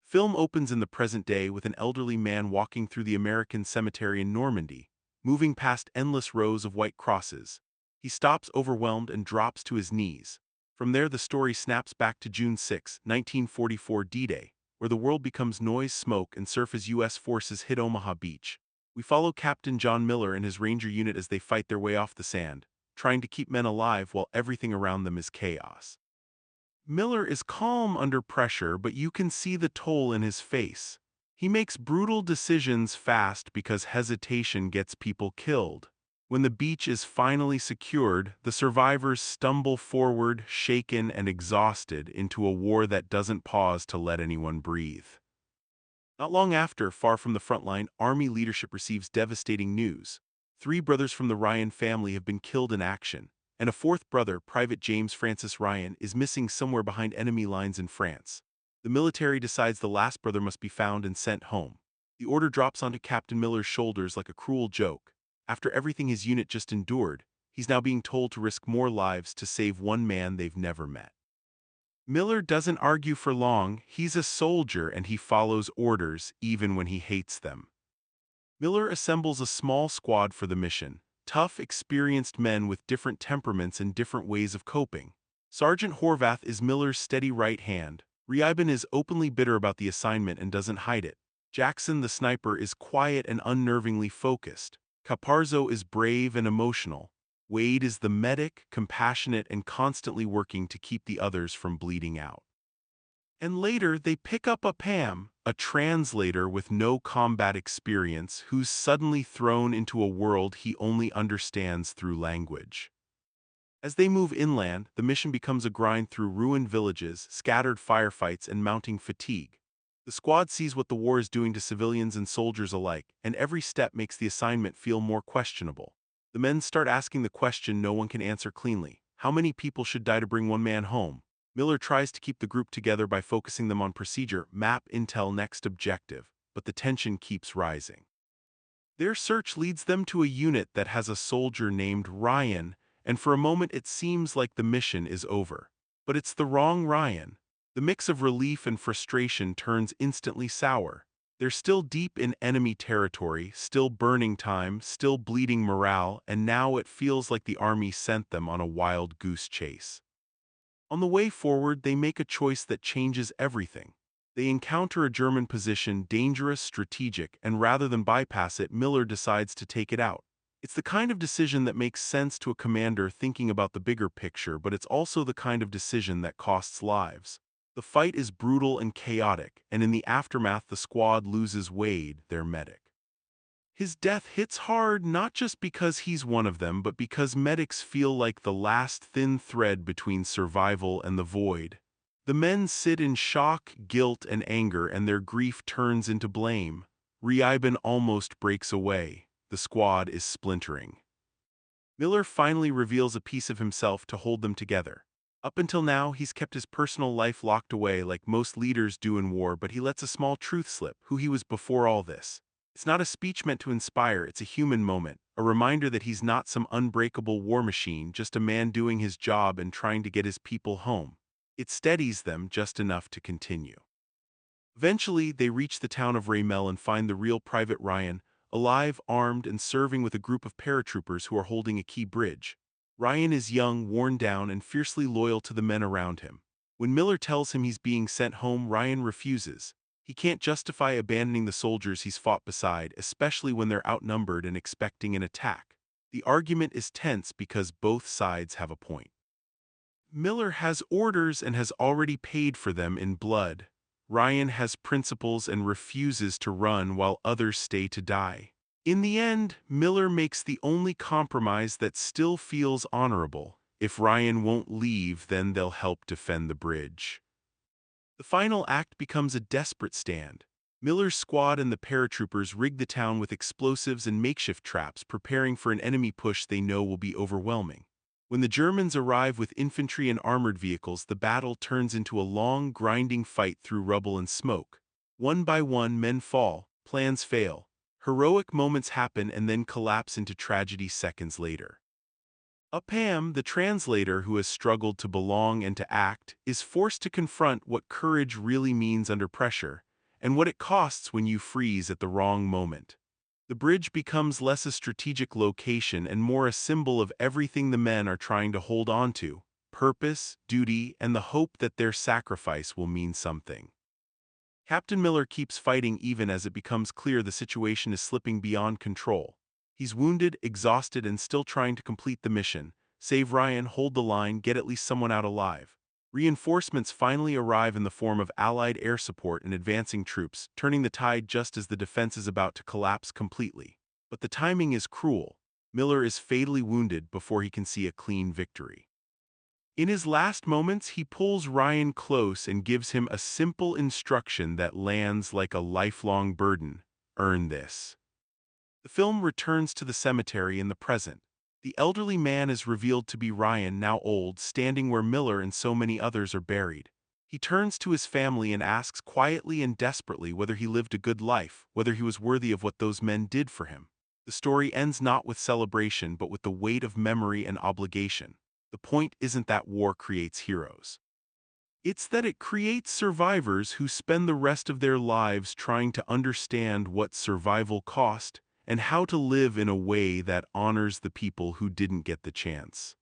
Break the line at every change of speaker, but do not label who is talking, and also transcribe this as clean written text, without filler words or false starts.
Film opens in the present day with an elderly man walking through the American cemetery in Normandy, moving past endless rows of white crosses. He stops overwhelmed and drops to his knees. From there the story snaps back to June 6, 1944 D-Day, where the world becomes noise, smoke, and surf as U.S. forces hit Omaha Beach. We follow Captain John Miller and his Ranger unit as they fight their way off the sand, trying to keep men alive while everything around them is chaos. Miller is calm under pressure, but you can see the toll in his face. He makes brutal decisions fast because hesitation gets people killed. When the beach is finally secured, the survivors stumble forward, shaken and exhausted, into a war that doesn't pause to let anyone breathe. Not long after, far from the front line, Army leadership receives devastating news. Three brothers from the Ryan family have been killed in action, and a fourth brother, Private James Francis Ryan, is missing somewhere behind enemy lines in France. The military decides the last brother must be found and sent home. The order drops onto Captain Miller's shoulders like a cruel joke. After everything his unit just endured, he's now being told to risk more lives to save one man they've never met. Miller doesn't argue for long. He's a soldier and he follows orders even when he hates them. Miller assembles a small squad for the mission, tough, experienced men with different temperaments and different ways of coping. Sergeant Horvath is Miller's steady right hand. Reiben is openly bitter about the assignment and doesn't hide it. Jackson, the sniper, is quiet and unnervingly focused. Caparzo is brave and emotional. Wade is the medic, compassionate and constantly working to keep the others from bleeding out. And later they pick up a Pam, a translator with no combat experience who's suddenly thrown into a world he only understands through language. As they move inland, the mission becomes a grind through ruined villages, scattered firefights, and mounting fatigue. The squad sees what the war is doing to civilians and soldiers alike, and every step makes the assignment feel more questionable. The men start asking the question no one can answer cleanly: how many people should die to bring one man home? Miller tries to keep the group together by focusing them on procedure, map, intel, next objective, but the tension keeps rising. Their search leads them to a unit that has a soldier named Ryan, and for a moment it seems like the mission is over. But it's the wrong Ryan. The mix of relief and frustration turns instantly sour. They're still deep in enemy territory, still burning time, still bleeding morale, and now it feels like the army sent them on a wild goose chase. On the way forward, they make a choice that changes everything. They encounter a German position, dangerous, strategic, and rather than bypass it, Miller decides to take it out. It's the kind of decision that makes sense to a commander thinking about the bigger picture, but it's also the kind of decision that costs lives. The fight is brutal and chaotic, and in the aftermath the squad loses Wade, their medic. His death hits hard not just because he's one of them, but because medics feel like the last thin thread between survival and the void. The men sit in shock, guilt, and anger, and their grief turns into blame. Reiben almost breaks away. The squad is splintering. Miller finally reveals a piece of himself to hold them together. Up until now, he's kept his personal life locked away like most leaders do in war, but he lets a small truth slip: who he was before all this. It's not a speech meant to inspire, it's a human moment, a reminder that he's not some unbreakable war machine, just a man doing his job and trying to get his people home. It steadies them just enough to continue. Eventually, they reach the town of Ramelle and find the real Private Ryan, alive, armed, and serving with a group of paratroopers who are holding a key bridge. Ryan is young, worn down, and fiercely loyal to the men around him. When Miller tells him he's being sent home, Ryan refuses. He can't justify abandoning the soldiers he's fought beside, especially when they're outnumbered and expecting an attack. The argument is tense because both sides have a point. Miller has orders and has already paid for them in blood. Ryan has principles and refuses to run while others stay to die. In the end, Miller makes the only compromise that still feels honorable. If Ryan won't leave, then they'll help defend the bridge. The final act becomes a desperate stand. Miller's squad and the paratroopers rig the town with explosives and makeshift traps, preparing for an enemy push they know will be overwhelming. When the Germans arrive with infantry and armored vehicles, the battle turns into a long, grinding fight through rubble and smoke. One by one, men fall, plans fail. Heroic moments happen and then collapse into tragedy seconds later. Pam, the translator who has struggled to belong and to act, is forced to confront what courage really means under pressure. and what it costs when you freeze at the wrong moment. The bridge becomes less a strategic location and more a symbol of everything the men are trying to hold on to: purpose, duty, and the hope that their sacrifice will mean something. Captain Miller keeps fighting even as it becomes clear the situation is slipping beyond control. He's wounded, exhausted, and still trying to complete the mission: save Ryan, hold the line, get at least someone out alive. Reinforcements finally arrive in the form of Allied air support and advancing troops, turning the tide just as the defense is about to collapse completely. But the timing is cruel. Miller is fatally wounded before he can see a clean victory. In his last moments, he pulls Ryan close and gives him a simple instruction that lands like a lifelong burden: earn this. The film returns to the cemetery in the present. The elderly man is revealed to be Ryan, now old, standing where Miller and so many others are buried. He turns to his family and asks quietly and desperately whether he lived a good life, whether he was worthy of what those men did for him. The story ends not with celebration but with the weight of memory and obligation. The point isn't that war creates heroes. It's that it creates survivors who spend the rest of their lives trying to understand what survival cost and how to live in a way that honors the people who didn't get the chance.